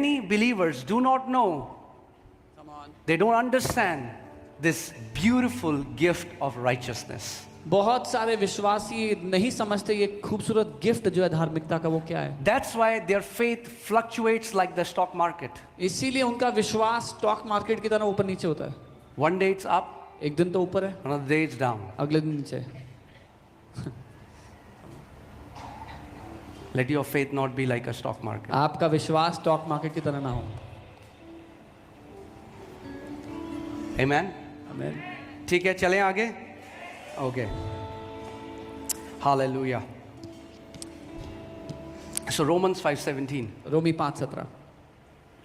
many believers do not know, they don't understand this beautiful gift of righteousness. बहुत सारे विश्वासी नहीं समझते ये खूबसूरत गिफ्ट जो है धार्मिकता का वो क्या है. That's why their faith fluctuates like the stock market. इसीलिए उनका विश्वास स्टॉक मार्केट की तरह ऊपर नीचे होता है. One day it's up, एक दिन तो ऊपर है, another day it's down. अगले दिन नीचे. Let your faith not be like a stock market. आपका विश्वास स्टॉक मार्केट की तरह ना हो. Amen. आमीन. ठीक है, चलें आगे. Okay. Hallelujah. So Romans 5:17. Romi 5:17.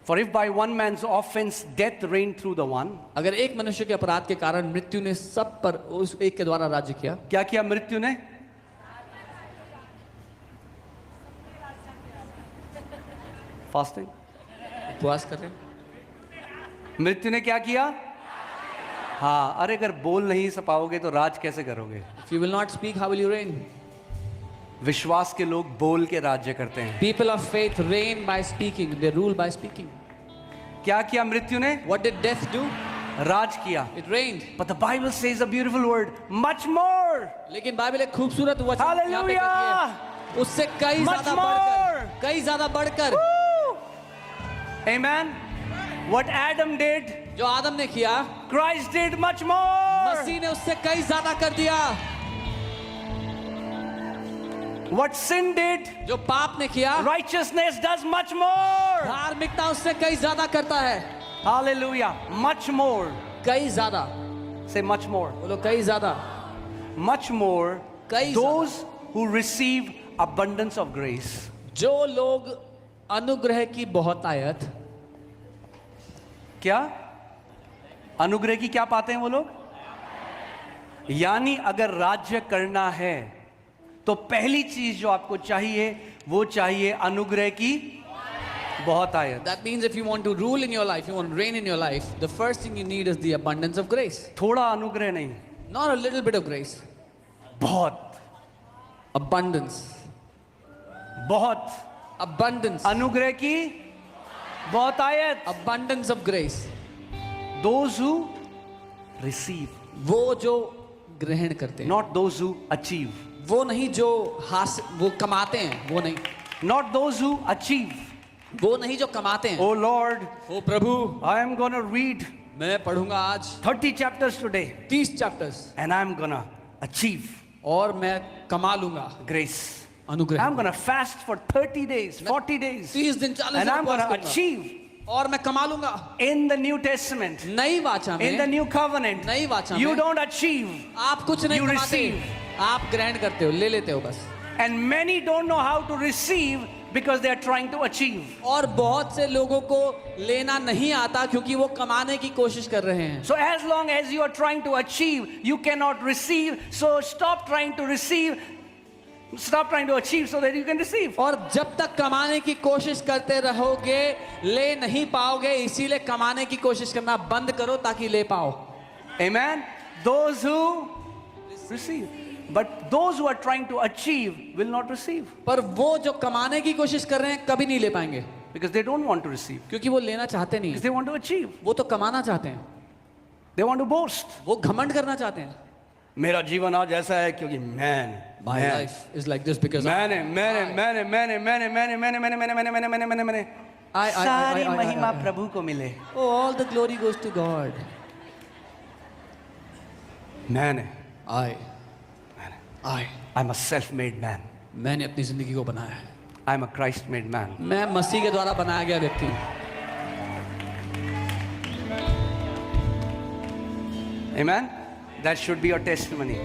For if by one man's offense death reigned through the one. अगर एक मनुष्य के अपराध के कारण मृत्यु ने सब पर उस एक के द्वारा राज्य किया. क्या किया मृत्यु ने? फास्टिंग. उपवास करें. मृत्यु ने क्या किया? हाँ, अरे अगर बोल नहीं पाओगे तो राज कैसे करोगे? If you will not speak, how will you reign? विश्वास के लोग बोल के राज्य करते हैं. People of faith reign by speaking. They rule by speaking. क्या किया मृत्यु ने? What did death do? राज किया. It reigned. But the Bible says a beautiful word, much more. लेकिन बाइबल एक खूबसूरत वचन यहाँ पे कहती Hallelujah. है, उससे कई Much ज्यादा more. बढ़कर, कई ज्यादा बढ़कर. Woo! Amen. What Adam did, जो आदम ने किया, Christ did much more. मसीह ने उससे कई ज्यादा कर दिया. What sin did, जो पाप ने किया, righteousness does much more. धार्मिकता उससे कई ज्यादा करता है. Hallelujah. Much more. कई ज्यादा. Say much more. बोलो कई ज्यादा. Much more. कई Those who receive abundance of grace. जो लोग अनुग्रह की बहुतायत, क्या अनुग्रह की क्या पाते हैं वो लोग? यानी अगर राज्य करना है तो पहली चीज जो आपको चाहिए वो चाहिए अनुग्रह की बहुतायत. that means if you want to rule in your life, you want to reign in your life, the first thing you need is the abundance of grace. थोड़ा अनुग्रह नहीं, Not a little bit of grace. बहुत Abundance. बहुत Abundance. अनुग्रह की बहुतायत. Abundance of grace. Those who receive, वो जो ग्रहण करते हैं, not those who achieve. वो नहीं जो हासिल वो कमाते हैं, वो नहीं, Not those who achieve. वो नहीं जो कमाते हैं. Oh Lord, O Prabhu, I am going to read मैं पढ़ूंगा आज 30 chapters today 30 chapters and I am going to achieve और मैं कमा लूंगा grace. अनुग्रह. I'm going to fast for 30 days, 40 days 30 दिन 40 and दिन I'm going उपवास to करूंगा. achieve और मैं कमा लूंगा. in the New Testament, नई वाचा in the में New Covenant. नई वाचा You में don't achieve आप कुछ नहीं you कमाते, receive. आप ग्रहण करते हो, ले लेते हो बस. and many don't know how to receive because they are trying to achieve. और बहुत से लोगों को लेना नहीं आता क्योंकि वो कमाने की कोशिश कर रहे हैं. So as long as you are trying to achieve, you cannot receive. So stop trying to receive. Stop trying to achieve so that you can receive. और जब तक कमाने की कोशिश करते रहोगे ले नहीं पाओगे, इसीलिए कमाने की कोशिश करना बंद करो ताकि ले पाओ. Amen. Those who receive, but those who are trying to achieve will not receive पर वो जो कमाने की कोशिश कर रहे हैं कभी नहीं ले पाएंगे because they don't want to receive. क्योंकि वो लेना चाहते नहीं Because हैं. they want to achieve. वो तो कमाना चाहते हैं, They want to boast. वो घमंड करना चाहते हैं. मेरा जीवन आज ऐसा है क्योंकि मैंने My life is like this because मैंने सारी महिमा प्रभु को मिले. Oh, all the glory goes to God. मैंने I I'm a self-made man. मैंने अपनी जिंदगी को बनाया है. I'm a Christ-made man. मैं मसीह के द्वारा बनाया गया व्यक्ति हूँ. Amen. That should be your testimony.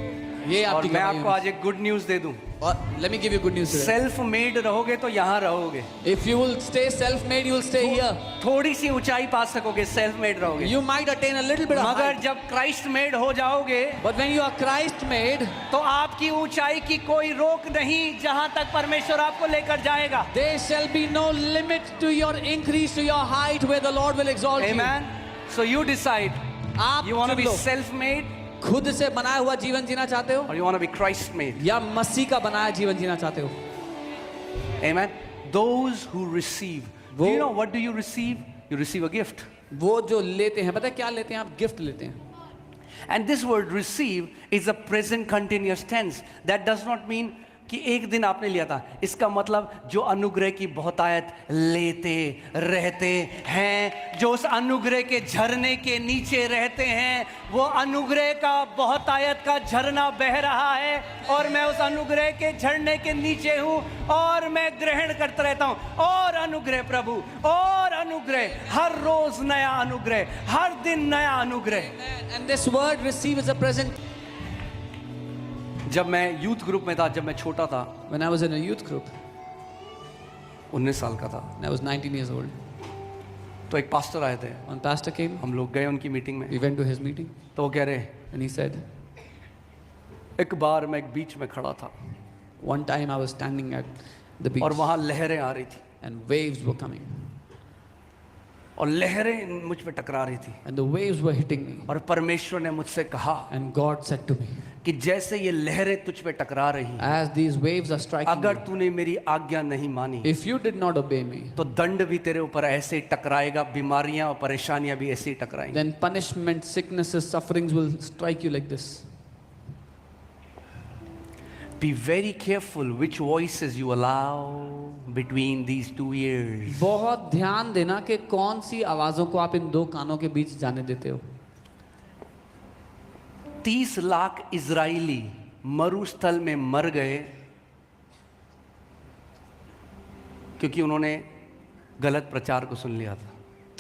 ये और आपकी मैं गवाही आपको होगी. आज एक गुड न्यूज दे दूं. और let me give you good news today. Self made रहोगे तो यहाँ रहोगे. If you will stay self-made, you will stay here. थोड़ी सी ऊंचाई पा सकोगे सेल्फ मेड रहोगे. You might attain a little bit of मगर height. जब क्राइस्ट मेड हो जाओगे But when you are Christ-made, तो आपकी ऊंचाई की कोई रोक नहीं जहां तक परमेश्वर आपको लेकर जाएगा. there shall be no limit to your increase to your height where the Lord will exalt Amen. So you decide. you. आप You want to चुन be लो. self-made खुद से बनाया हुआ जीवन जीना चाहते हो or you want to be Christ-made? या मसीह का बनाया जीवन जीना चाहते हो. Amen. Those who receive Do you know what do you receive? You receive a gift. वो जो लेते हैं, पता है क्या लेते हैं आप? गिफ्ट लेते हैं. And this word receive is a present continuous tense. That does not mean कि एक दिन आपने लिया था. इसका मतलब जो अनुग्रह की बहुतायत लेते रहते हैं, जो उस अनुग्रह के झरने के नीचे रहते हैं, वो अनुग्रह का बहुतायत का झरना बह रहा है और मैं उस अनुग्रह के झरने के नीचे हूं और मैं ग्रहण करता रहता हूं. और अनुग्रह प्रभु, और अनुग्रह, हर रोज नया अनुग्रह, हर दिन नया अनुग्रह. And this word receive is a present. जब मैं यूथ ग्रुप में था, जब मैं छोटा था, When I was in a youth group, 19 साल का था, and I was 19 years old, तो एक पास्टर आए थे. one pastor came. हम लोग गए उनकी मीटिंग में. We went to his meeting, तो वो कह रहे, and he said, एक बार मैं एक बीच में खड़ा था one time I was standing at the beach, और वहां लहरें आ रही थी and waves were coming, और लहरें मुझ पे टकरा रही थी and the waves were hitting me, और परमेश्वर ने मुझसे कहा and God said to me, कि जैसे ये लहरें तुझ पे टकरा रही, as these waves are striking अगर you, तूने मेरी आज्ञा नहीं मानी if you did not obey me, तो दंड भी तेरे ऊपर ऐसे ही टकराएगा, बीमारियां और परेशानियां भी ऐसे ही टकराएंगी. then punishment, sicknesses, sufferings will strike you like this. Be very careful which voices you allow between these two ears. बहुत ध्यान देना कि कौन सी आवाजों को आप इन दो कानों के बीच जाने देते हो. 30 लाख इजराइली मरुस्थल में मर गए क्योंकि उन्होंने गलत प्रचार को सुन लिया था.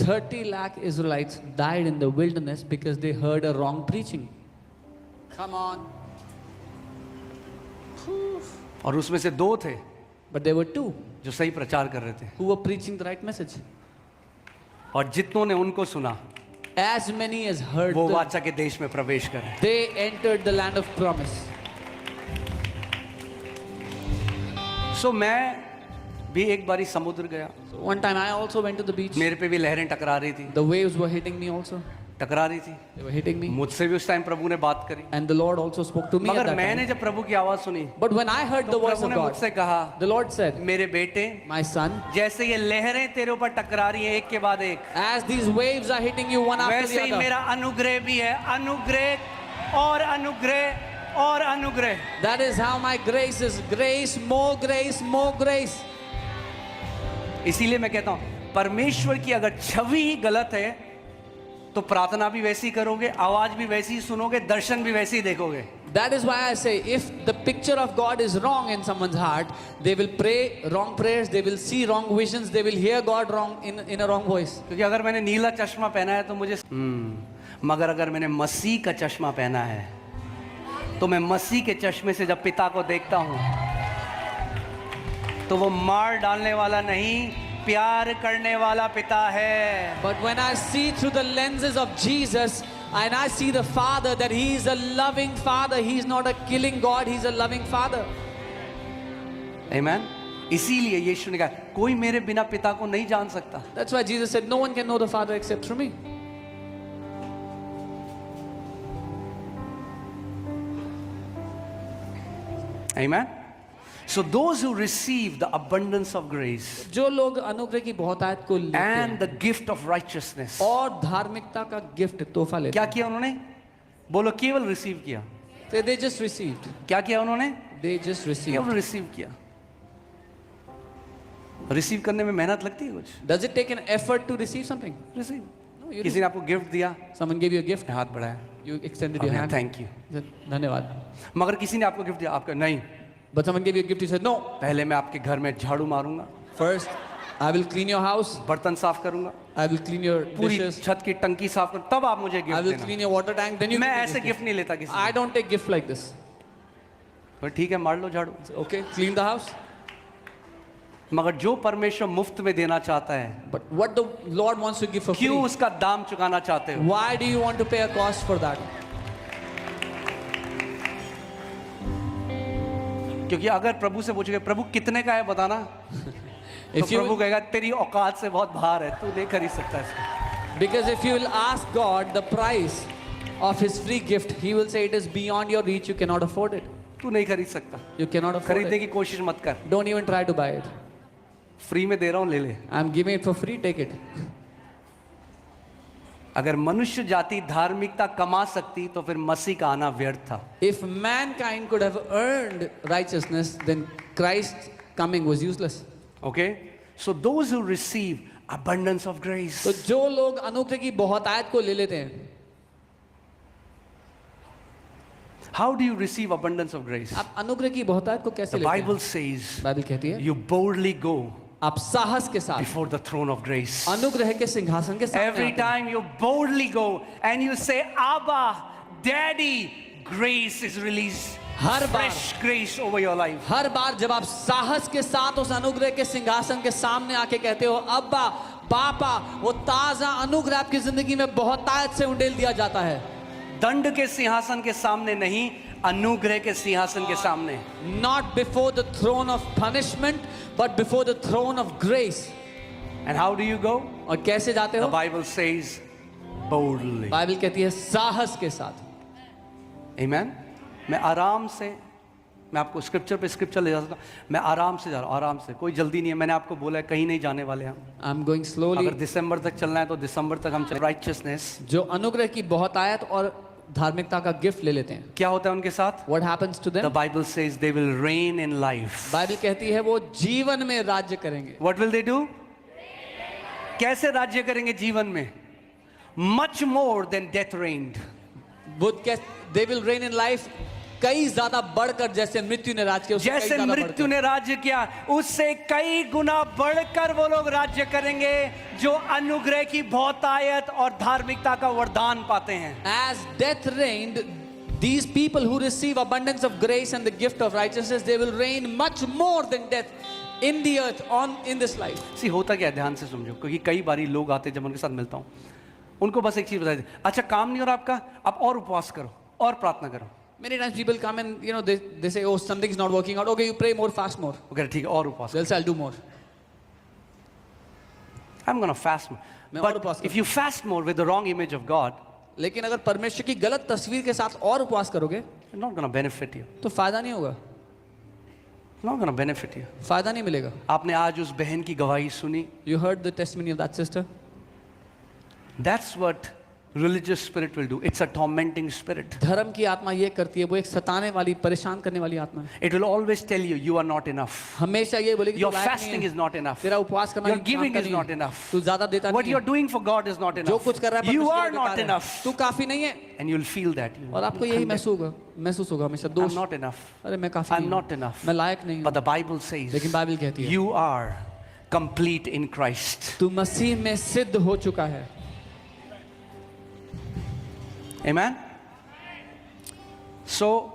30 lakh Israelites died in the wilderness because they heard a wrong preaching. Come on. और उसमें से 2 थे But there were 2 जो सही प्रचार कर रहे थे, who were preaching the right message. और जितनों ने उनको सुना As many as heard, वो वाचा के देश में प्रवेश करे. they entered the land of promise. सो मैं भी एक बारी समुद्र गया, So one time I also went to the beach. मेरे पे भी लहरें टकरा रही थी, The waves were hitting me also. टकरा रही थी. They were hitting me. मुझसे भी उस टाइम प्रभु ने बात करी, And the Lord also spoke to me at मगर that मैंने time. जब प्रभु की आवाज सुनी But when I heard तो the voice प्रभु of ने God, मुझसे कहा, the Lord said, मेरे बेटे, my son, जैसे ये लहरें तेरे ऊपर टकरा रही हैं एक के बाद एक, as these waves are hitting you one after वैसे the ही other, मेरा अनुग्रह भी है. अनुग्रह और अनुग्रह और अनुग्रह. that is how my grace is. Grace, more grace, more grace. इसीलिए मैं कहता हूं, परमेश्वर की अगर छवि ही गलत है तो प्रार्थना भी वैसी करोगे, आवाज भी वैसी ही सुनोगे, दर्शन भी वैसे ही देखोगे. That is why I say, if the picture of God is wrong in someone's heart, they will pray wrong prayers, they will see wrong visions, they will hear God wrong in a wrong voice. क्योंकि अगर मैंने नीला चश्मा पहना है तो मुझे मगर अगर मैंने मसीह का चश्मा पहना है तो मैं मसीह के चश्मे से जब पिता को देखता हूं तो वो मार डालने वाला नहीं, प्यार करने वाला पिता है. But when I see through the lenses of Jesus and I see the Father, that He is a loving Father, He is not a killing God, He is a loving Father. आमेन. इसीलिए यीशु ने कहा, कोई मेरे बिना पिता को नहीं जान सकता. That's why Jesus said, no one can know the Father except through me. Amen. So those who receive the abundance of grace जो लोग अनुग्रह की बहुतायत को लेते and हैं the gift of righteousness, और धार्मिकता का गिफ्ट तोहफा लेते क्या हैं, किया उन्होंने? बोलो, केवल रिसीव किया. they just received. क्या किया उन्होंने? They just received. केवल रिसीव किया. रिसीव करने में मेहनत लगती है कुछ? Does it take an effort to receive something? Receive. No, you किसी ने आपको गिफ्ट दिया, Someone gave you a gift, हाथ बढ़ाया, you extended your hand. Thank you. धन्यवाद. मगर किसी ने आपको गिफ्ट दिया, आपका नहीं, But someone gave you a gift, you said, no. पहले मैं आपके घर में झाड़ू मारूंगा, First, I will clean your house, बर्तन साफ करूंगा, I will clean your पूरी dishes, छत की टंकी साफ करूँ, तब आप मुझे I गिफ्ट will देना. clean your water tank, then you मैं give me ऐसे this gift. गिफ्ट नहीं लेता किसी I don't take gift like this. को. ठीक है, मार लो झाड़ू. Okay, clean the house. मगर जो परमेश्वर मुफ्त में देना चाहता है, But what the Lord wants to give for free, क्यों उसका दाम चुकाना चाहते हो? why do you want to pay a cost for that? क्योंकि अगर प्रभु से पूछोगे, प्रभु कितने का है बताना, तो If प्रभु you, कहेगा तेरी औकात से बहुत बाहर है, तू नहीं खरीद सकता इसको. because if you will ask God the price of His free gift, He will say it is beyond your reach, you cannot afford it. तू नहीं खरीद सकता. You cannot afford खरीदने it. की कोशिश मत कर. Don't even try to buy it. Free में दे रहा हूं, ले ले। I'm giving it for free, take it. अगर मनुष्य जाति धार्मिकता कमा सकती तो फिर मसीह का आना व्यर्थ था। If mankind could have earned righteousness, then Christ's coming was useless. Okay, so those who receive abundance of grace, तो जो लोग अनुग्रह की बहुतायत को ले लेते हैं, how do you receive abundance of grace? आप अनुग्रह की बहुतायत को कैसे The लेते हैं? Bible says बाइबल कहती है you boldly go आप साहस के साथ before the throne of grace. अनुग्रह के सिंहासन के सामने Every आते हैं। time you boldly go and you say, Abba, Daddy, grace is released. Her bar Fresh grace over your life. हर बार जब आप साहस के साथ उस अनुग्रह के सिंहासन के सामने आके कहते हो अब्बा पापा, वो ताजा अनुग्रह आपकी जिंदगी में बहुतायत से उंडेल दिया जाता है। दंड के सिंहासन के सामने नहीं, अनुग्रह के सिंहासन के सामने। Not before the throne of punishment, but before the throne of grace. And how do you go? और कैसे जाते The हो? Bible says boldly. बाइबल कहती है साहस के साथ। Amen. मैं आराम से, मैं आपको स्क्रिप्चर पे स्क्रिप्चर ले जा सकता हूँ। मैं आराम से जा रहा हूँ, आराम से, कोई जल्दी नहीं है। मैंने आपको बोला है कहीं नहीं जाने वाले हम। I'm going slowly. अगर दिसंबर तक चलना है तो दिसंबर तक हम चल। राइचियसनेस, जो अनुग्रह की बहुतायत और धार्मिकता का गिफ्ट ले लेते हैं, क्या होता है उनके साथ? What happens to The them? Bible says they will reign in life. Bible कहती है वो जीवन में राज्य करेंगे। What will they do? कैसे राज्य करेंगे जीवन में? Much more than death reigned. वो they will reign in life कई ज्यादा बढ़कर, जैसे मृत्यु ने राज किया उससे कई जैसे ज्यादा मृत्यु बढ़कर। ने राज्य किया उससे कई गुना बढ़कर वो लोग राज्य करेंगे जो अनुग्रह की बहुतायत और धार्मिकता का वरदान पाते हैं। As death reigned, these people who receive abundance of grace and the gift of righteousness, they will reign much more than death in the earth, in this life. सी होता क्या है, ध्यान से समझो, क्योंकि कई बारी लोग आते हैं जब उनके साथ मिलता हूँ, उनको बस एक चीज बताई, अच्छा काम नहीं हो रहा आपका, आप और उपवास करो और प्रार्थना करो। Many times people come and they say, oh, something's not working out. Okay, you pray more, fast more. Okay ठीक है, और उपवास। They'll say, I'll do more. I'm gonna fast more. मैं और But उपवास if you fast more with the wrong image of God, लेकिन अगर परमेश्वर की गलत तस्वीर के साथ और उपवास करोगे it's not gonna benefit you. तो फायदा नहीं होगा, It's not gonna benefit you. फायदा नहीं मिलेगा। आपने आज उस बहन की गवाही सुनी। You heard the testimony of that sister? That's what religious spirit will do. It's a tormenting spirit. धर्म की आत्मा ये करती है, वो एक सताने वाली, परेशान करने वाली आत्मा है। It will always tell you you are not enough. हमेशा ये बोलेगी Your तू लायक नहीं fasting है, is not enough. तेरा उपवास करना Your काम giving का is नहीं not है, enough. तू ज्यादा देता What नहीं you're है, doing for God is not जो enough. कुछ कर रहा है You परमेश्वर are के लिए not बेकार है। enough. तू काफी नहीं है, And you'll feel that. और आपको यही महसूस होगा हमेशा, I'm दोष, not enough. अरे मैं काफी I'm नहीं not हूँ, enough. मैं लायक नहीं But हूँ। the Bible says लेकिन बाइबल कहती है you are complete in Christ. तू मसीह में सिद्ध हो चुका है। Amen? So,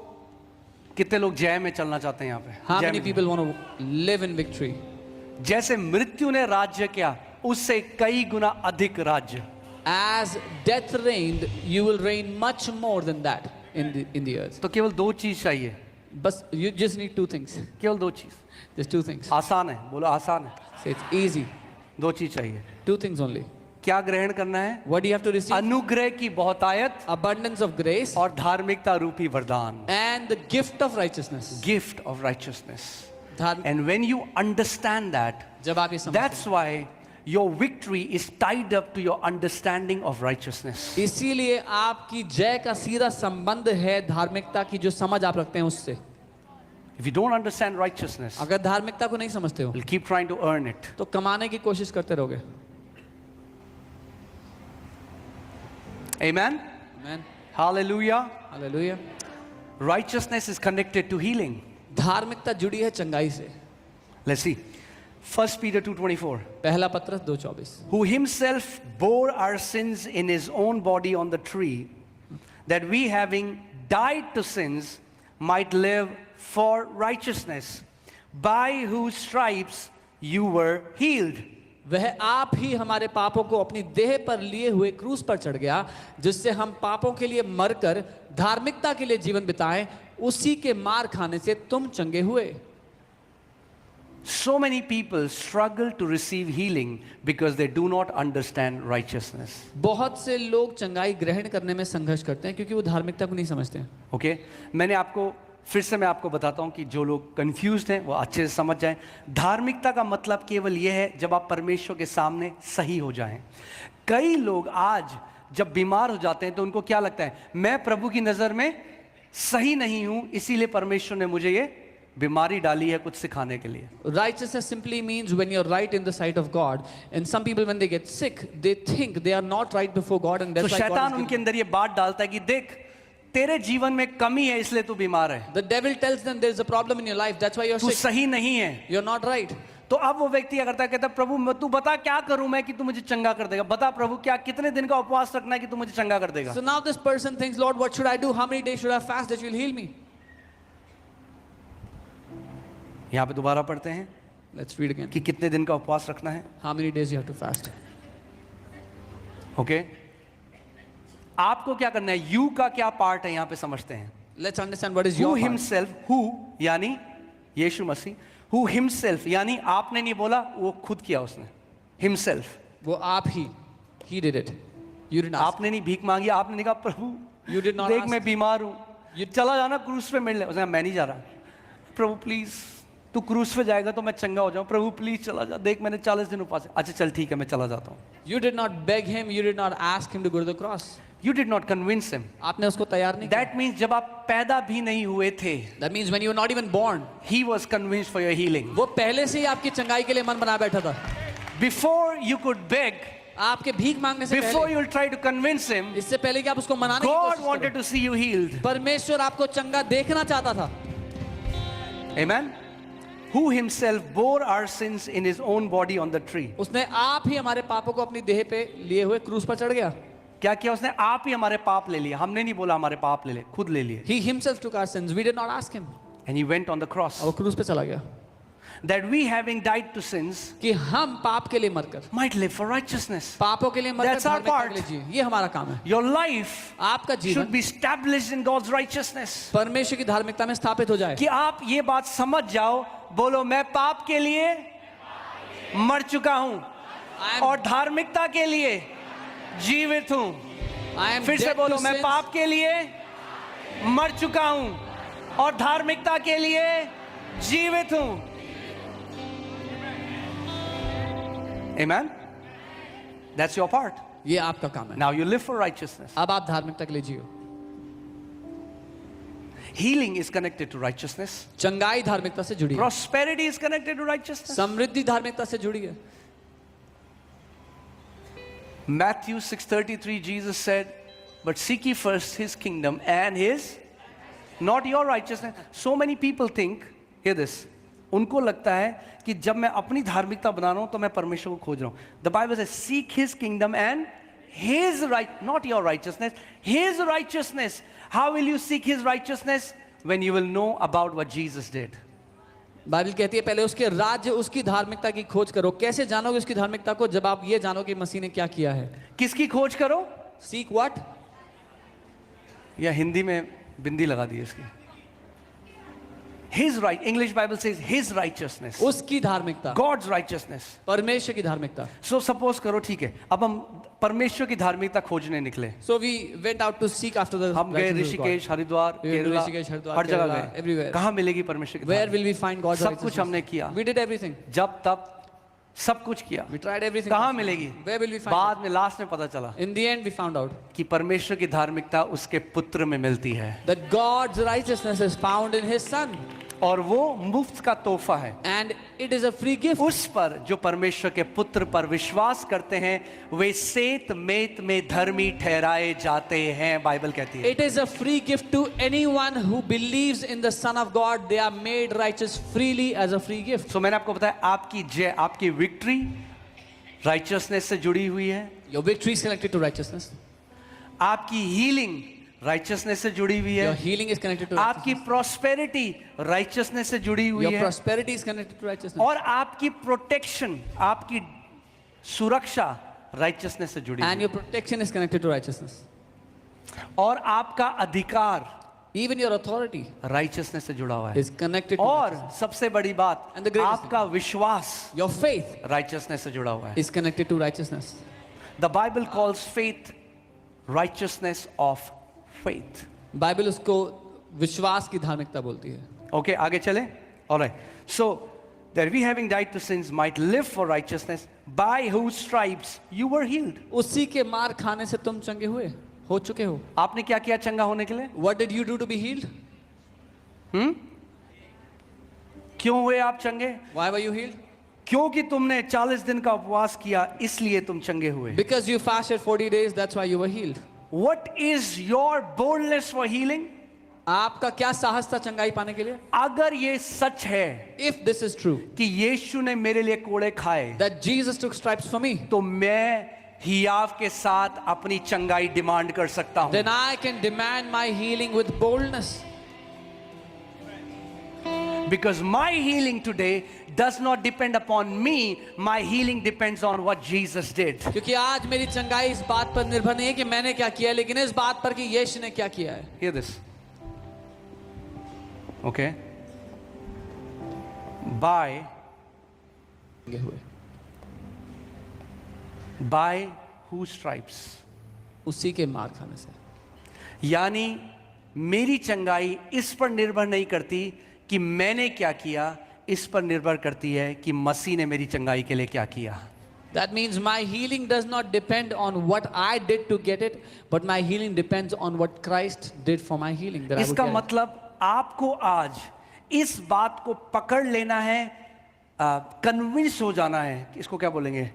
कितने लोग जय में चलना चाहते हैं यहाँ पे? How जय many में। people want to live in victory? जैसे मृत्यु ने राज्य किया उससे कई गुना अधिक राज्य। As death reigned, you will reign much more than that in the earth. तो केवल दो चीज चाहिए, बस you just need two things. केवल दो चीज। Just two things. आसान है, बोलो आसान है। Say it's easy. दो चीज चाहिए। Two things only. क्या ग्रहण करना है? What do you have to receive? अनुग्रह की बहुतायत Abundance of grace और धार्मिकता रूपी वरदान। and the gift of righteousness. Gift of righteousness. धर्म, And when you understand that, जब आप ये समझते that's why your victory is tied up to your understanding of righteousness. हैं, इसीलिए आपकी जय का सीधा संबंध है धार्मिकता की जो समझ आप रखते हैं उससे। If you don't understand righteousness, अगर धार्मिकता को नहीं समझते हो you'll keep trying to earn it. तो कमाने की कोशिश करते रहोगे। Amen? Amen. Hallelujah. Hallelujah. Righteousness is connected to healing. धार्मिकता जुड़ी है चंगाई से। Let's see. 1 Peter 2:24. पहला पत्रस 2:24। Who himself bore our sins in his own body on the tree, that we having died to sins might live for righteousness, by whose stripes you were healed. वह आप ही हमारे पापों को अपनी देह पर लिए हुए क्रूस पर चढ़ गया, जिससे हम पापों के लिए मरकर धार्मिकता के लिए जीवन बिताएं, उसी के मार खाने से तुम चंगे हुए। So many people struggle to receive healing because they do not understand righteousness. बहुत से लोग चंगाई ग्रहण करने में संघर्ष करते हैं क्योंकि वो धार्मिकता को नहीं समझते हैं। Okay? मैंने आपको फिर से मैं आपको बताता हूं कि जो लोग कंफ्यूज्ड हैं वो अच्छे से समझ जाएं। धार्मिकता का मतलब केवल यह है जब आप परमेश्वर के सामने सही हो जाएं। कई लोग आज जब बीमार हो जाते हैं तो उनको क्या लगता है, मैं प्रभु की नजर में सही नहीं हूं, इसीलिए परमेश्वर ने मुझे ये बीमारी डाली है कुछ सिखाने के लिए। Righteousness simply means when you're right in the sight of God. And some people, when they get sick, they think they are not right before God, and तो that's why God शैतान is उनके अंदर ये बात डालता है कि देख तेरे जीवन में कमी है इसलिए तू बीमार है, the devil tells them there's a problem in your life, that's why you're तू sick. सही नहीं है। You're not right. तो अब वो व्यक्ति क्या करता है, कहता है प्रभु तू बता क्या करूं मैं कि तू मुझे चंगा कर देगा, बता प्रभु क्या कितने दिन का उपवास रखना है कि तू मुझे चंगा कर देगा। So now this person thinks, Lord, what should I do? How many days should I fast that you'll heal me? यहां पे दोबारा पढ़ते हैं Let's read again. कि कितने दिन का उपवास रखना है। How many days you have to fast? Okay आपको क्या करना है, यू का क्या पार्ट है यहां पे समझते हैं। Let's understand what is who your part. Himself, who यानी यीशु मसीह, हु हिमसेल्फ यानी आपने नहीं बोला, वो खुद किया उसने। हिमसेल्फ वो आप ही. He did it. You didn't ask. आपने नहीं भीख मांगी, आपने नहीं कहा प्रभु You did not देख ask. मैं बीमार हूं, चला जाना क्रूस पे मिल ले। उसने कहा मैं नहीं जा रहा, प्रभु प्लीज तू क्रूस पे जाएगा तो मैं चंगा हो जाऊं, प्रभु प्लीज चला जा, देख मैंने 40 दिन उपवास। अच्छा चल ठीक है मैं चला जाता हूं। You did not beg him. You did not ask him to go to the cross. You did not convince him. आपने उसको तैयार नहीं किया. दैट मीन्स जब आप पैदा भी नहीं हुए थे, That means when you were not even born, he was convinced for your healing. वो पहले से ही आपकी चंगाई के लिए मन बना बैठा था. बिफोर यू कुड बेग, आपके भीख मांगने से बिफोर पहले, you try to convince him, इससे पहले कि आप उसको मनाने की गॉड कोशिश वांटेड करो, टू सी यू हील्ड। परमेश्वर आपको चंगा देखना चाहता था. Amen. Who himself bore our sins in his own body on the tree. उसने आप ही हमारे पापों को अपनी देह पे लिए हुए क्रूस पर चढ़ गया. क्या किया उसने, आप ही हमारे पाप ले लिए, हमने नहीं बोला हमारे पाप ले ले, खुद ले लिए। He himself took our sins. We did not ask him. And he went on the cross और वो क्रूस पे चला गया that we having died to sins कि हम पाप के लिए मरकर, might live for righteousness. पापों के लिए मरकर That's our धार्मिकता part. के लिए जिए. ये हमारा काम है. Your life आपका should जीवन be established in God's righteousness. परमेश्वर की धार्मिकता में स्थापित हो जाए. कि आप ये बात समझ जाओ, बोलो मैं पाप के लिए मर चुका हूं I am, और धार्मिकता के लिए जीवित हूं। I am फिर से dead बोलो to मैं sins. पाप के लिए मर चुका हूं और धार्मिकता के लिए जीवित हूं। Amen. That's your part. ये आपका काम है. Now you live for righteousness. अब आप धार्मिकता के लिए जियो. Healing is connected to righteousness. चंगाई धार्मिकता से जुड़ी है. Prosperity is connected to righteousness. समृद्धि धार्मिकता से जुड़ी है. Matthew 6:33 Jesus said, but seek ye first his kingdom and his, not your righteousness. So many people think, hear this, उनको लगता है कि जब मैं अपनी धार्मिकता बना रहा हूं तो मैं परमेश्वर को खोज रहा हूं. The Bible says seek his kingdom and his right, not your righteousness, his righteousness. How will you seek his righteousness? When you will know about what Jesus did. Bible कहती है पहले उसके राज्य, उसकी धार्मिकता की खोज करो. कैसे जानोगे उसकी धार्मिकता को? जब आप ये जानो कि मसीह ने क्या किया है. किसकी खोज करो? Seek what? या हिंदी में बिंदी लगा दी इसकी. His right, English Bible says his righteousness. उसकी धार्मिकता, God's righteousness. परमेश्वर की धार्मिकता. So suppose करो ठीक है, अब हम परमेश्वर की धार्मिकता खोजने निकले. So we went out to seek after the हम गए righteousness of God. Rishikesh, Haridwar, We went to Kerala, Rishikesh, Haridwar, हर जगह केरला, गए. everywhere. कहाँ मिलेगी परमेश्वर की Where धार्मिकता? will we find God's सब कुछ हमने righteousness? किया. We did everything. जब तब सब कुछ किया. We tried everything. कहाँ मिलेगी? Where will we find बाद में लास्ट में पता चला it? In the end we found out कि परमेश्वर की धार्मिकता उसके पुत्र में मिलती है that God's righteousness is found in his son और वो मुफ्त का तोहफा है. and it is a free gift. उस पर जो परमेश्वर के पुत्र पर विश्वास करते हैं वे सेत मेत में धर्मी ठहराए जाते हैं, बाइबल कहती है. It is a free gift to anyone who believes in the Son of God. They are made righteous freely as a free gift. So मैंने आपको बताया आपकी जय, आपकी विक्ट्री राइचियसनेस से जुड़ी हुई है. Your victory is connected to righteousness. आपकी हीलिंग राइचियसनेस से जुड़ी हुई Your है. healing is connected to आपकी righteousness. प्रॉस्पेरिटी राइचियसनेस से जुड़ी हुई Your है. prosperity is connected to righteousness. और आपकी प्रोटेक्शन, आपकी सुरक्षा राइचियसनेस से जुड़ी And हुई your protection is connected to righteousness. है. और आपका अधिकार Even your authority राइचियसनेस से जुड़ा हुआ है. is connected to और righteousness. सबसे बड़ी बात, And the greatest आपका विश्वास Your faith राइचियसनेस से जुड़ा हुआ है. is connected to righteousness. The Bible calls faith righteousness of faith. Bible उसको विश्वास की धार्मिकता बोलती है. Okay, आगे चले. All right. So that we having died to sins might live for righteousness, by whose stripes you were healed. उसी के मार खाने से तुम चंगे हुए हो चुके हो. आपने क्या किया चंगा होने के लिए? What did you do to be healed? क्यों हुए आप चंगे? Why were you healed? क्योंकि तुमने 40 दिन का उपवास किया, इसलिए तुम चंगे हुए. Because you fasted 40 days, that's why you were healed. What is your boldness for healing? आपका क्या साहस था चंगाई पाने के लिए? अगर ये सच है If this is true, कि यीशु ने मेरे लिए कोड़े खाए, that Jesus took stripes for me, तो मैं हियाव के साथ अपनी चंगाई डिमांड कर सकता हूं. then I can demand my healing with boldness. Because my healing today does not depend upon me, my healing depends on what Jesus did. क्योंकि आज मेरी चंगाई इस बात पर निर्भर नहीं है कि मैंने क्या किया, लेकिन इस बात पर कि यीशु ने क्या किया है. Hear this. Okay? By whose stripes? उसी के मार खाने से. यानी मेरी चंगाई इस पर निर्भर नहीं करती कि मैंने क्या किया, इस पर निर्भर करती है कि मसीह ने मेरी चंगाई के लिए क्या किया. That means my healing does not depend on what I did to get it, but my healing depends on what Christ did for my healing. That I would इसका get. मतलब आपको आज इस बात को पकड़ लेना है, कन्विंस हो जाना है, इसको क्या बोलेंगे,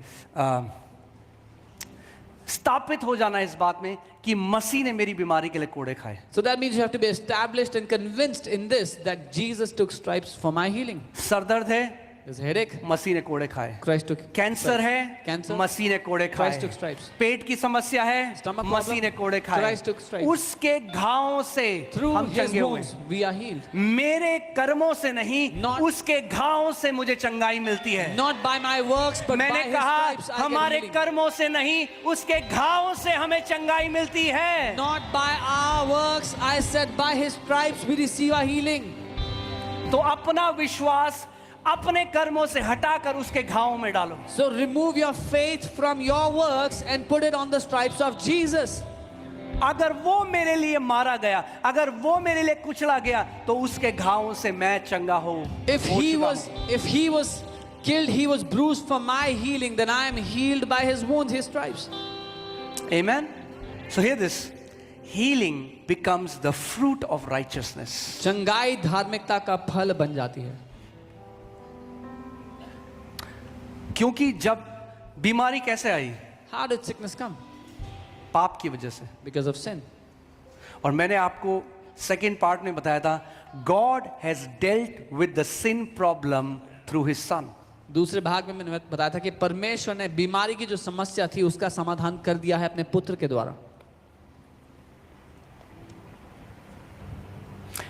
स्थापित हो जाना है इस बात में कि मसीह ने मेरी बीमारी के लिए कोड़े खाए. So that means you have to be established and convinced in this, that Jesus took stripes for my healing. Sir दर्द है, There's headache, मसीह ने कोड़े खाए. Christ took cancer stripes. है, Cancer, मसीह ने कोड़े Christ खाए. took stripes. पेट की समस्या है, Stomach मसीह problem, ने कोड़े खाए. Christ took stripes. उसके घावों से Through हम his चंगे हुए. wounds we are healed. मेरे कर्मों से नहीं, Not- उसके घावों से मुझे चंगाई मिलती है. Not by my works, but by मैंने his कहा stripes I get हमारे healing. कर्मों से नहीं, उसके घावों से हमें चंगाई मिलती है. Not by our works, I said by his stripes we receive our healing. तो अपना विश्वास अपने कर्मों से हटाकर उसके घावों में डालो. So remove your faith from your works and put it on the stripes of Jesus. अगर वो मेरे लिए मारा गया, अगर वो मेरे लिए कुचला गया, तो उसके घावों से मैं चंगा हो चुका हूं. If he was killed, he was bruised for my healing, then I am healed by his wounds, his stripes. Amen. So hear this. Healing becomes the fruit of righteousness. चंगाई धार्मिकता का फल बन जाती है. क्योंकि जब बीमारी कैसे आई? How did sickness come? पाप की वजह से. Because of sin. और मैंने आपको सेकेंड पार्ट में बताया था, God has dealt with the sin problem through his son. दूसरे भाग में मैंने बताया था कि परमेश्वर ने बीमारी की जो समस्या थी उसका समाधान कर दिया है अपने पुत्र के द्वारा.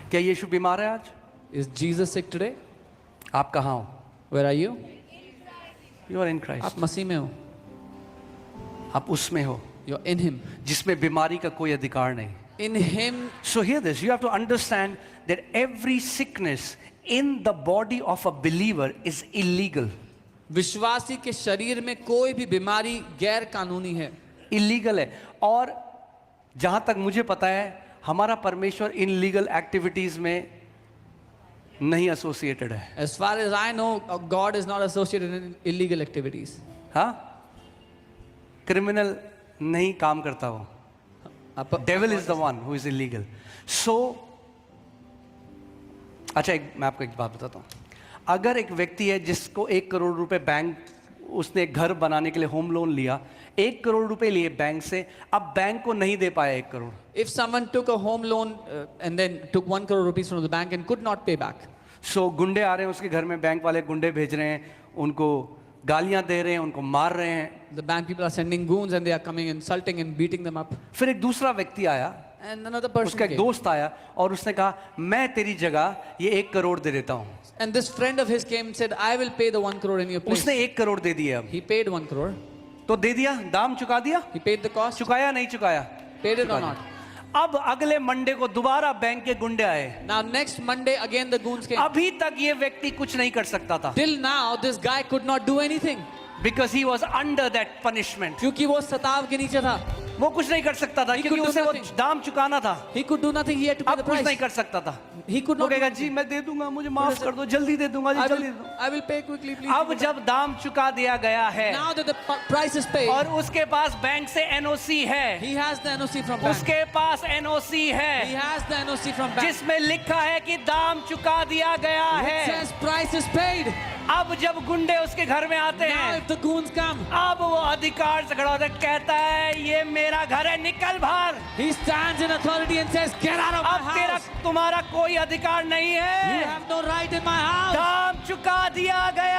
क्या यीशु बीमार है आज? Is Jesus sick today? आप कहाँ हो? Where are you? You are in Christ. आप मसीह में हो. आप उसमें हो You're in him. जिसमें बीमारी का कोई अधिकार नहीं. In him. So hear this, you have to understand that every sickness in the body of a believer is illegal. विश्वासी के शरीर में कोई भी बीमारी गैर कानूनी है. Illegal है. और जहां तक मुझे पता है, हमारा परमेश्वर इन लीगल एक्टिविटीज में नहीं एसोसिएटेड है. As far as I know, God is not associated in illegal activities. हाँ, क्रिमिनल नहीं काम करता वो. Devil is the one who is illegal. So अच्छा, मैं आपको एक बात बताता हूँ. अगर एक व्यक्ति है जिसको 1 करोड़ रुपए बैंक, उसने एक घर बनाने के लिए होम लोन लिया, 1 करोड़ रुपए लिए बैंक से, अब बैंक को नहीं दे पाया 1 crore. If someone took a home loan and then took 1 crore rupees from the bank and could not pay back. सो गुंडे आ रहे हैं उसके घर में, बैंक वाले गुंडे भेज रहे हैं, उनको गालियां दे रहे हैं, उनको मार रहे हैं. The bank people are sending goons and they are coming insulting and beating them up. फिर एक दूसरा व्यक्ति आया, And another person उसका एक came. दोस्त आया और उसने कहा, मैं तेरी जगह ये 1 करोड़ दे देता हूँ. And this friend of his came and said, I will pay the 1 crore in your place. उसने 1 करोड़ दे दिया. अब He paid 1 crore. तो दे दिया, दाम चुका दिया, He paid the cost. चुकाया नहीं चुकाया. Paid it or चुका not? दिया. अब अगले मंडे को दोबारा बैंक के गुंडे आए. Now next Monday again the goons came. अभी तक ये व्यक्ति कुछ नहीं कर सकता था. Till now this guy could not do anything. because he was under that punishment. क्योंकि वो सताव के नीचे था. वो कुछ नहीं कर सकता था He क्योंकि could do उसे वो nothing. दाम चुकाना था. He could do nothing. He had to pay अब the कुछ नहीं price. कर सकता था. He could वो not. कहेगा जी मैं दे दूंगा, मुझे माफ कर दो, जल्दी दे दूंगा जी, जल्दी दे दूंगा. I will pay quickly, please. अब जब दाम चुका दिया गया है Now that the price is paid, और उसके पास बैंक से एनओसी है, he has the NOC from bank. उसके पास एनओसी He है has the NOC from bank. जिसमें लिखा है कि दाम चुका दिया गया It है. says price is paid. अब जब गुंडे उसके घर में आते Now हैं, if the goons come, अब वो अधिकार से खड़ा होता है, कहता है ये मेरा घर है, निकल बाहर. he stands in authority and says, "Get out of my अब house. तुम्हारा कोई अधिकार नहीं You है. have no right in my house. दाम चुका दिया गया